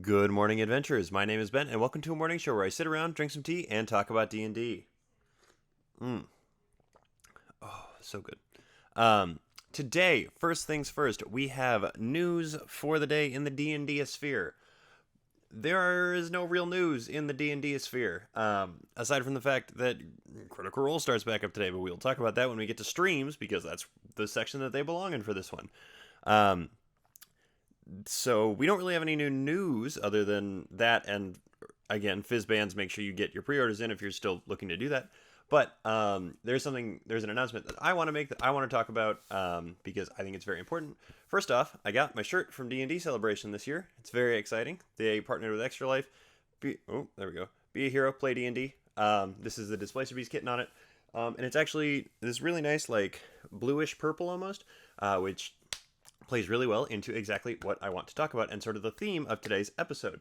Good morning, adventurers. My name is Ben, and welcome to a morning show where I sit around, drink some tea, and talk about D&D. Mm. Oh, so good. Today, first things first, we have news for the day in the D&D sphere. There is no real news in the D&D sphere, aside from the fact that Critical Role starts back up today, but we'll talk about that when we get to streams, because that's the section that they belong in for this one. Um, so we don't really have any new news other than that, and again, fizz bands, make sure you get your pre-orders in if you're still looking to do that. But there's an announcement that I want to make, that I want to talk about, because I think it's very important. First off, I got my shirt from D&D Celebration this year. It's very exciting. They partnered with Extra Life. There we go. Be a hero, play D&D. This is the Displacer Beast kitten on it. And it's actually this really nice, like, bluish purple almost, which plays really well into exactly what I want to talk about and sort of the theme of today's episode.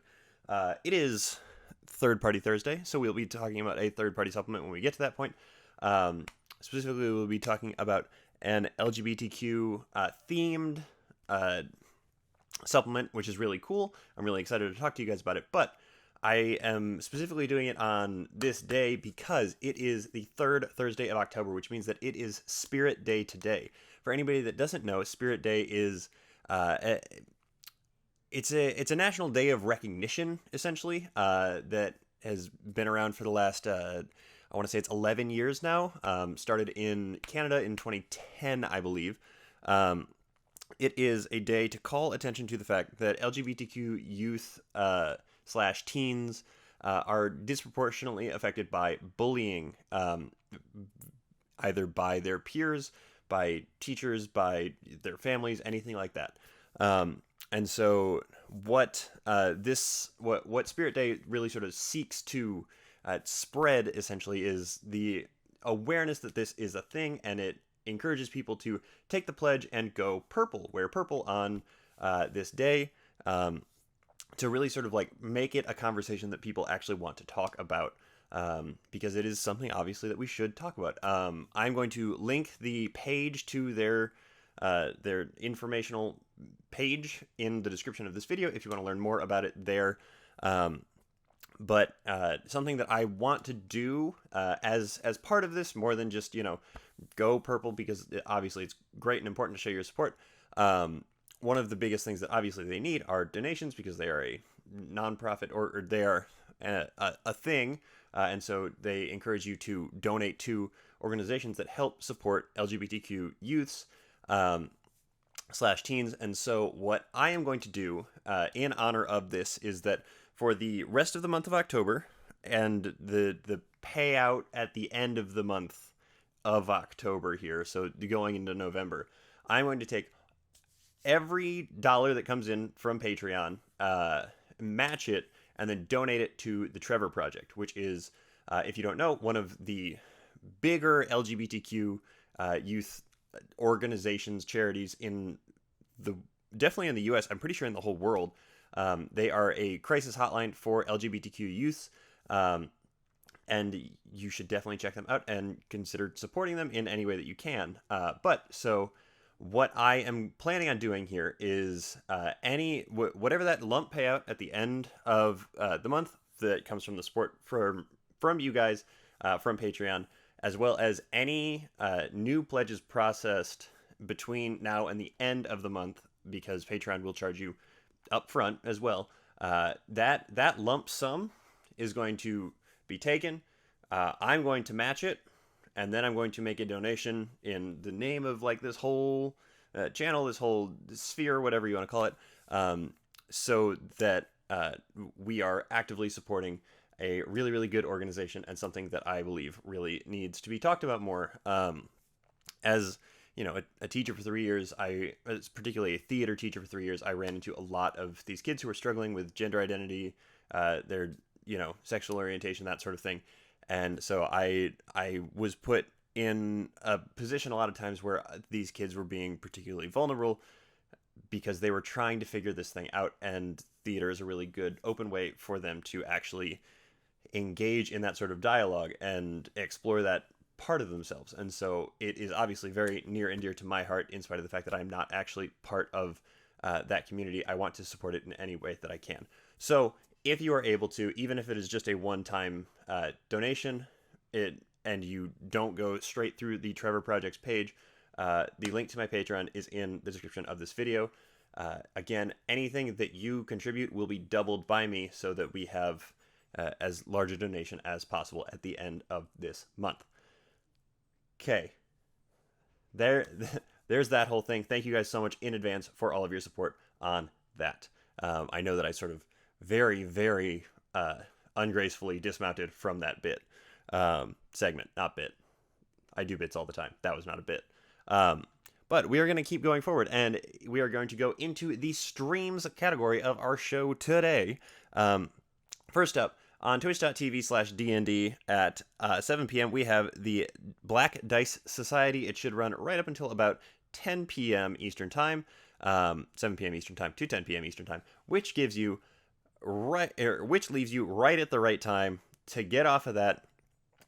It is Third Party Thursday, so we'll be talking about a third party supplement when we get to that point. Specifically, we'll be talking about an LGBTQ themed supplement, which is really cool. I'm really excited to talk to you guys about it, but I am specifically doing it on this day because it is the third Thursday of October, which means that it is Spirit Day today. For anybody that doesn't know, Spirit Day is it's a national day of recognition, essentially, that has been around for the last I want to say it's 11 years now. Started in Canada in 2010, I believe. It is a day to call attention to the fact that LGBTQ youth slash teens are disproportionately affected by bullying, either by their peers, by teachers, by their families, anything like that. And so what Spirit Day really sort of seeks to spread, essentially, is the awareness that this is a thing, and it encourages people to take the pledge and go purple, wear purple on this day, to really sort of like make it a conversation that people actually want to talk about, because it is something obviously that we should talk about. I'm going to link the page to their informational page in the description of this video if you want to learn more about it there. But something that I want to do as part of this, more than just, go purple, because obviously it's great and important to show your support. One of the biggest things that obviously they need are donations, because they are a nonprofit, or they are a thing, and so they encourage you to donate to organizations that help support LGBTQ youths slash teens. And so what I am going to do in honor of this is that for the rest of the month of October and the payout at the end of the month of October here, so going into November, I'm going to take every dollar that comes in from Patreon, match it, and then donate it to the Trevor Project, which is, if you don't know, one of the bigger LGBTQ youth organizations, charities definitely in the US, I'm pretty sure in the whole world. They are a crisis hotline for LGBTQ youths, and you should definitely check them out and consider supporting them in any way that you can. So what I am planning on doing here is whatever that lump payout at the end of the month that comes from the support from you guys, from Patreon, as well as any new pledges processed between now and the end of the month, because Patreon will charge you up front as well. That lump sum is going to be taken. I'm going to match it, and then I'm going to make a donation in the name of like this whole channel, this whole sphere, whatever you want to call it, so that we are actively supporting a really, really good organization, and something that I believe really needs to be talked about more. As a teacher for 3 years, particularly a theater teacher for 3 years, I ran into a lot of these kids who were struggling with gender identity, their sexual orientation, that sort of thing. And so I was put in a position a lot of times where these kids were being particularly vulnerable because they were trying to figure this thing out, and theater is a really good open way for them to actually engage in that sort of dialogue and explore that part of themselves. And so it is obviously very near and dear to my heart, in spite of the fact that I'm not actually part of that community. I want to support it in any way that I can. So if you are able to, even if it is just a one-time donation, and you don't go straight through the Trevor Project's page, the link to my Patreon is in the description of this video. Again, anything that you contribute will be doubled by me so that we have as large a donation as possible at the end of this month. Okay. There's that whole thing. Thank you guys so much in advance for all of your support on that. I know that I sort of very, very ungracefully dismounted from that bit. Segment, not bit. I do bits all the time. That was not a bit. But we are going to keep going forward, and we are going to go into the streams category of our show today. First up, on twitch.tv/DND at 7 p.m., we have the Black Dice Society. It should run right up until about 10 p.m. Eastern Time, 7 p.m. Eastern Time to 10 p.m. Eastern Time, which leaves you right at the right time to get off of that,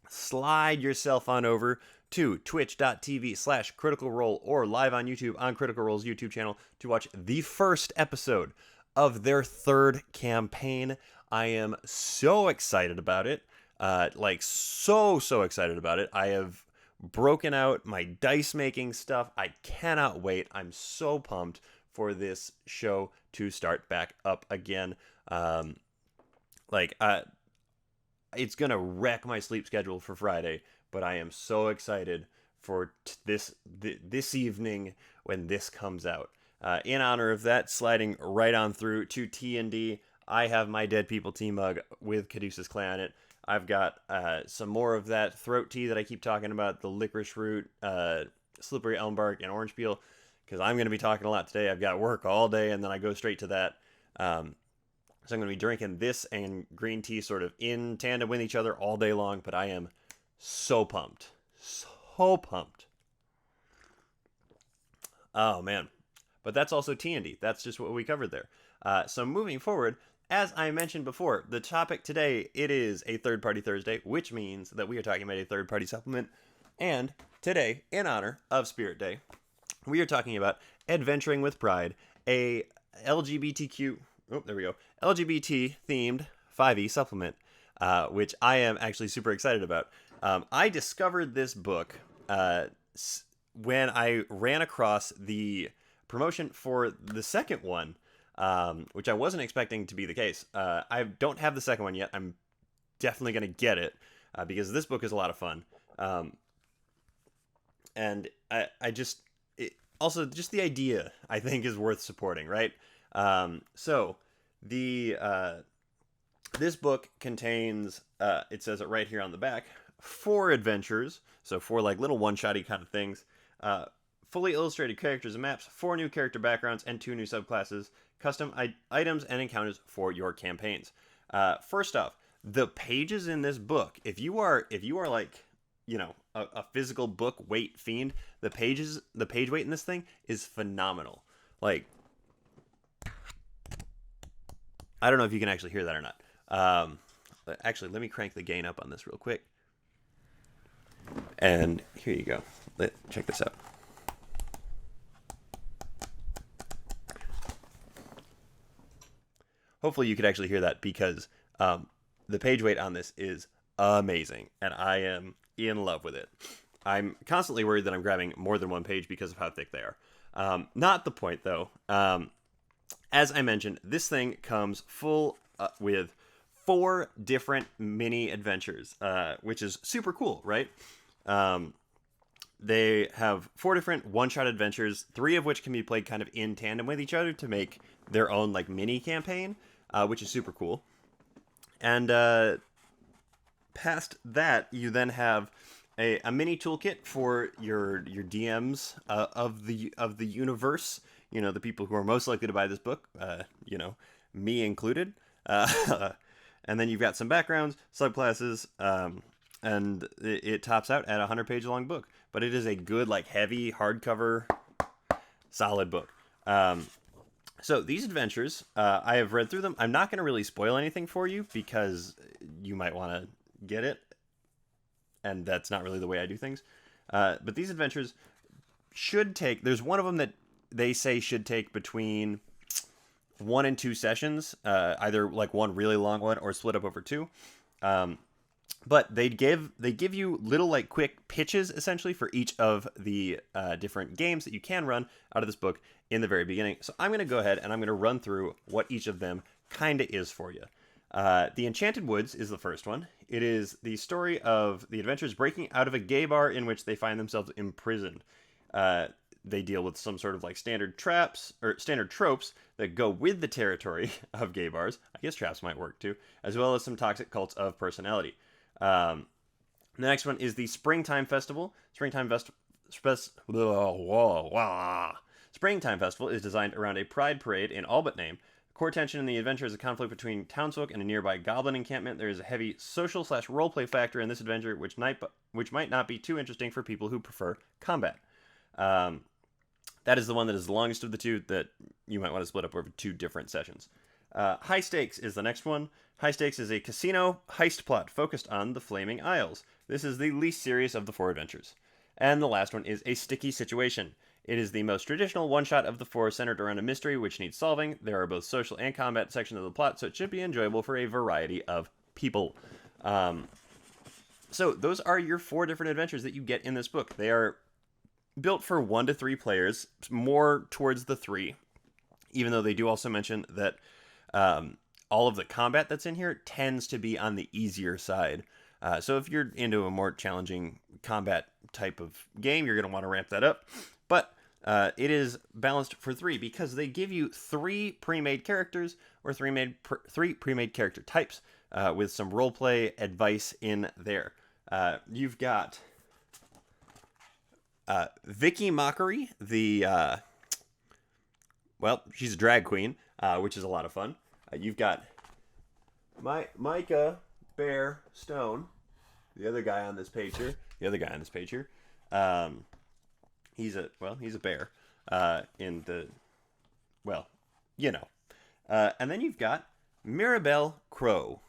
slide yourself on over to twitch.tv/Critical Role or live on YouTube on Critical Role's YouTube channel to watch the first episode of their third campaign. I am so excited about it. So excited about it. I have broken out my dice making stuff. I cannot wait. I'm so pumped for this show to start back up again. It's going to wreck my sleep schedule for Friday, but I am so excited for this evening when this comes out. In honor of that, sliding right on through to T&D, I have my Dead People tea mug with Caduceus Clay on it. I've got some more of that throat tea that I keep talking about, the licorice root, slippery elm bark, and orange peel, because I'm going to be talking a lot today. I've got work all day, and then I go straight to that. So I'm going to be drinking this and green tea sort of in tandem with each other all day long, but I am so pumped. So pumped. Oh, man. But that's also T&D. That's just what we covered there. So moving forward, as I mentioned before, the topic today, it is a third-party Thursday, which means that we are talking about a third-party supplement. And today, in honor of Spirit Day, we are talking about Adventuring with Pride, a LGBT-themed 5e supplement, which I am actually super excited about. I discovered this book when I ran across the promotion for the second one, which I wasn't expecting to be the case. I don't have the second one yet. I'm definitely going to get it because this book is a lot of fun. And also just the idea, I think, is worth supporting, right? So this book contains, it says it right here on the back, 4 adventures, so 4 like little one-shotty kind of things, fully illustrated characters and maps, 4 new character backgrounds, and 2 new subclasses, custom items and encounters for your campaigns. First off, the pages in this book, if you are like, you know, a physical book weight fiend, the page weight in this thing is phenomenal. Like, I don't know if you can actually hear that or not. Actually, let me crank the gain up on this real quick. And here you go. Check this out. Hopefully you could actually hear that because the page weight on this is amazing, and I am in love with it. I'm constantly worried that I'm grabbing more than one page because of how thick they are. Not the point, though. As I mentioned, this thing comes full with 4 different mini adventures, which is super cool, right? They have 4 different one-shot adventures, 3 of which can be played kind of in tandem with each other to make their own like mini campaign, which is super cool. And past that, you then have a mini toolkit for your DMs of the universe. You know, the people who are most likely to buy this book. You know, me included. And then you've got some backgrounds, subclasses, and it tops out at a 100-page long book. But it is a good, like, heavy hardcover, solid book. So these adventures, I have read through them. I'm not going to really spoil anything for you because you might want to get it, and that's not really the way I do things. But these adventures should take... There's one of them that they say should take between 1 and 2 sessions, either like one really long one or split up over two. But they give you little like quick pitches essentially for each of the different games that you can run out of this book in the very beginning. So I'm going to go ahead and I'm going to run through what each of them kind of is for you. The Enchanted Woods is the first one. It is the story of the adventurers breaking out of a gay bar in which they find themselves imprisoned. They deal with some sort of like standard traps or standard tropes that go with the territory of gay bars. I guess traps might work too, as well as some toxic cults of personality. The next one is the Springtime Festival. Springtime Festival is designed around a pride parade in all but name. Core tension in the adventure is a conflict between townsfolk and a nearby goblin encampment. There is a heavy social / roleplay factor in this adventure, which might not be too interesting for people who prefer combat. That is the one that is the longest of the two that you might want to split up over 2 different sessions. High Stakes is the next one. High Stakes is a casino heist plot focused on the Flaming Isles. This is the least serious of the 4 adventures. And the last one is A Sticky Situation. It is the most traditional one-shot of the 4, centered around a mystery which needs solving. There are both social and combat sections of the plot, so it should be enjoyable for a variety of people. So those are your 4 different adventures that you get in this book. They are built for 1 to 3 players, more towards the 3, even though they do also mention that all of the combat that's in here tends to be on the easier side. So if you're into a more challenging combat type of game, you're going to want to ramp that up. But it is balanced for 3 because they give you 3 pre-made characters or 3 pre-made character types with some roleplay advice in there. You've got Vicky Mockery, she's a drag queen, which is a lot of fun. You've got Micah Bear Stone, the other guy on this page here. He's a bear. And then you've got Mirabelle Crow,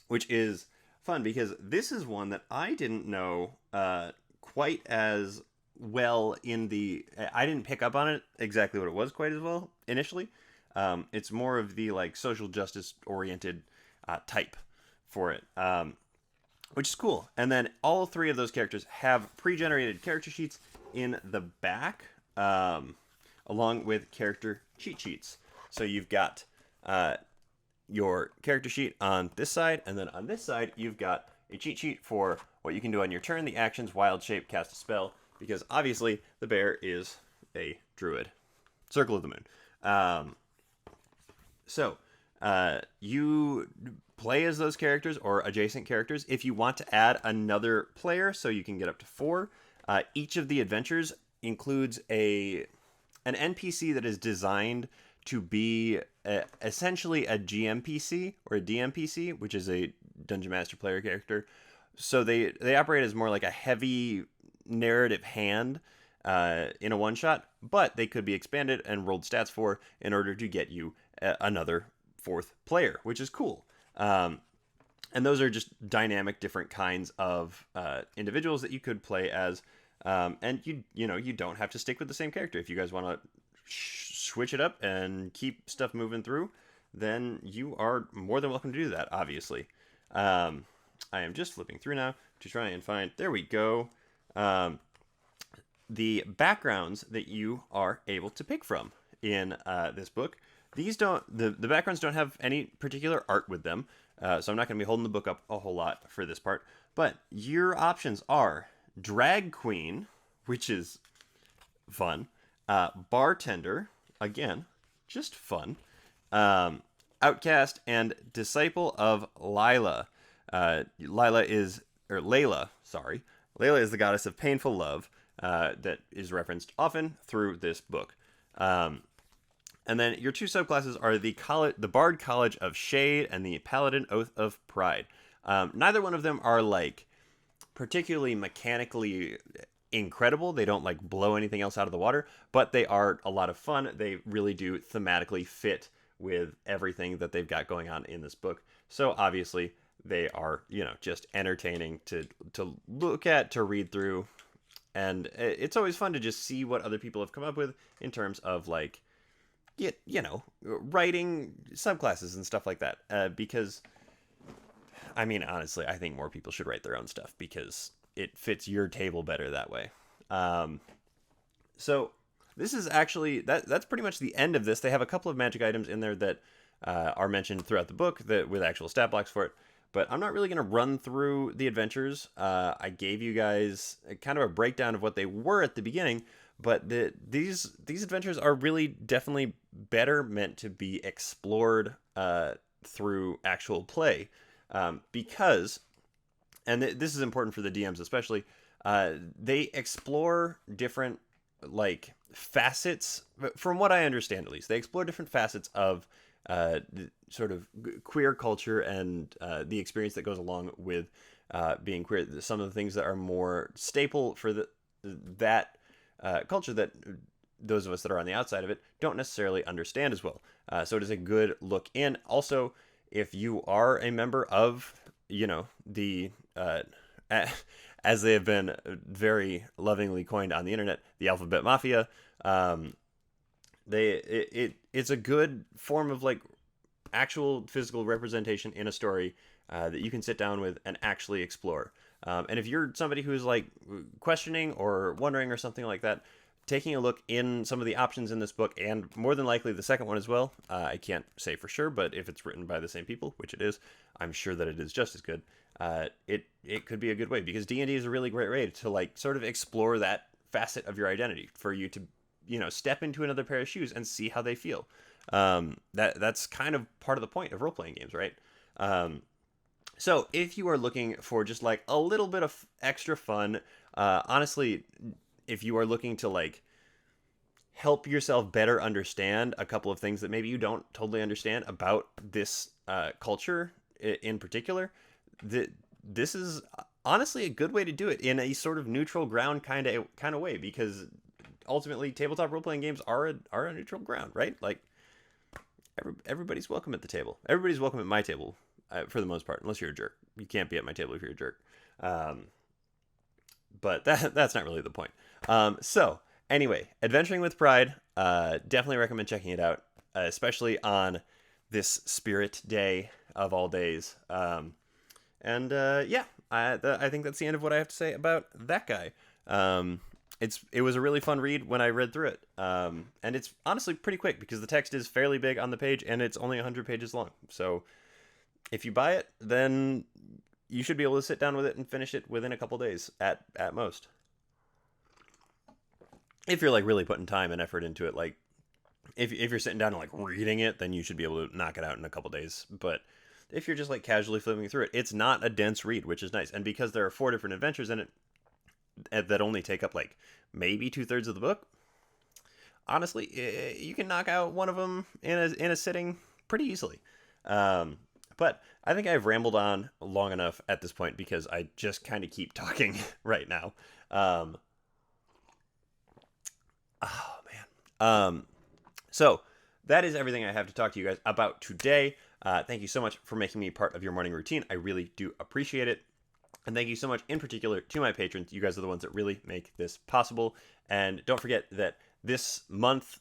which is fun because this is one that I didn't know quite as well I didn't pick up on it exactly what it was quite as well initially. It's more of the like social justice oriented type for it, which is cool. And then all 3 of those characters have pre-generated character sheets in the back, along with character cheat sheets. So you've got your character sheet on this side, and then on this side you've got a cheat sheet for what you can do on your turn, the actions, wild shape, cast a spell, because obviously the bear is a druid. Circle of the Moon. So you play as those characters or adjacent characters. If you want to add another player, so you can get up to 4, each of the adventures includes an NPC that is designed to be essentially a GMPC or a DMPC, which is a Dungeon Master player character. So they operate as more like a heavy narrative hand in a one-shot, but they could be expanded and rolled stats for in order to get you another 4th player, which is cool. And those are just dynamic different kinds of individuals that you could play as. And you don't have to stick with the same character. If you guys want to switch it up and keep stuff moving through, then you are more than welcome to do that, obviously. I am just flipping through now to try and find, there we go, the backgrounds that you are able to pick from in this book. The backgrounds don't have any particular art with them, so I'm not going to be holding the book up a whole lot for this part. But your options are Drag Queen, which is fun, Bartender, again, just fun, Outcast, and Disciple of Layla. Layla is the goddess of painful love that is referenced often through this book. And then your 2 subclasses are the Bard College of Shade and the Paladin Oath of Pride. Neither one of them are like particularly mechanically incredible. They don't like blow anything else out of the water, but they are a lot of fun. They really do thematically fit with everything that they've got going on in this book. So obviously they are, just entertaining to look at, to read through. And it's always fun to just see what other people have come up with in terms of like writing subclasses and stuff like that. Because, I mean, honestly, I think more people should write their own stuff because it fits your table better that way. So this is actually that's pretty much the end of this. They have a couple of magic items in there that are mentioned throughout the book that with actual stat blocks for it. But I'm not really going to run through the adventures. I gave you guys kind of a breakdown of what they were at the beginning, but these adventures are really definitely better meant to be explored through actual play, because, and this is important for the DMs especially, they explore different like facets. From what I understand, at least, they explore different facets of sort of queer culture and the experience that goes along with being queer. Some of the things that are more staple for that culture that those of us that are on the outside of it don't necessarily understand as well. So it is a good look in. Also, if you are a member of, the as they have been very lovingly coined on the internet, the Alphabet Mafia, it's a good form of like actual physical representation in a story that you can sit down with and actually explore. And if you're somebody who's like questioning or wondering or something like that, taking a look in some of the options in this book, and more than likely the second one as well, I can't say for sure, but if it's written by the same people, which it is, I'm sure that it is just as good. It could be a good way, because D&D is a really great way to like sort of explore that facet of your identity for you to step into another pair of shoes and see how they feel. That's kind of part of the point of role-playing games, right? So if you are looking for just like a little bit of extra fun, honestly, if you are looking to like help yourself better understand a couple of things that maybe you don't totally understand about this culture in particular, this is honestly a good way to do it in a sort of neutral ground kind of way, because ultimately tabletop role-playing games are a neutral ground, right? Like everybody's welcome at the table. Everybody's welcome at my table for the most part, unless you're a jerk. You can't be at my table if you're a jerk. But that's not really the point. So anyway, Adventuring with Pride, definitely recommend checking it out, especially on this Spirit Day of all days. Yeah, I think that's the end of what I have to say about that guy. It was a really fun read when I read through it. And it's honestly pretty quick because the text is fairly big on the page and it's only 100 pages long. So if you buy it, then you should be able to sit down with it and finish it within a couple days at most. If you're like really putting time and effort into it, like if you're sitting down and like reading it, then you should be able to knock it out in a couple days. But if you're just like casually flipping through it, it's not a dense read, which is nice. And because there are 4 different adventures in it that only take up like maybe 2/3 of the book, honestly, you can knock out one of them in a sitting pretty easily. But I think I've rambled on long enough at this point because I just kind of keep talking right now. Oh man. So that is everything I have to talk to you guys about today. Thank you so much for making me part of your morning routine. I really do appreciate it. And thank you so much in particular to my patrons. You guys are the ones that really make this possible. And don't forget that this month,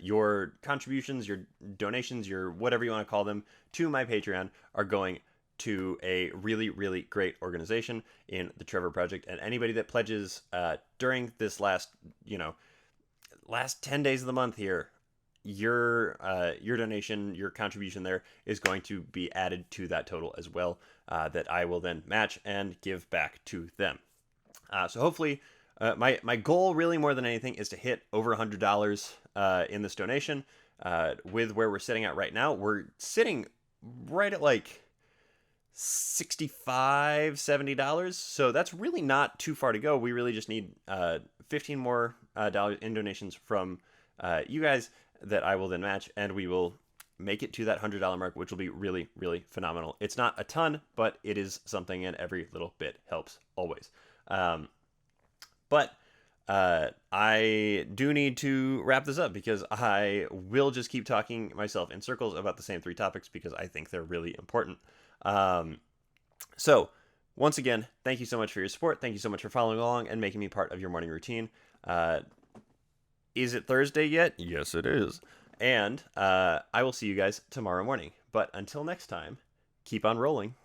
your contributions, your donations, your whatever you want to call them, to my Patreon are going to a really, really great organization in the Trevor Project. And anybody that pledges during this last 10 days of the month here, your donation, your contribution there is going to be added to that total as well, that I will then match and give back to them. So hopefully, my goal really more than anything is to hit over $100 in this donation. With where we're sitting at right now, we're sitting right at like $65-$70. So that's really not too far to go. We really just need 15 more dollars in donations from you guys that I will then match, and we will make it to that $100 mark, which will be really, really phenomenal. It's not a ton, but it is something, and every little bit helps always. But I do need to wrap this up because I will just keep talking myself in circles about the same 3 topics because I think they're really important. So once again, thank you so much for your support. Thank you so much for following along and making me part of your morning routine. Is it Thursday yet? Yes, it is. And I will see you guys tomorrow morning. But until next time, keep on rolling.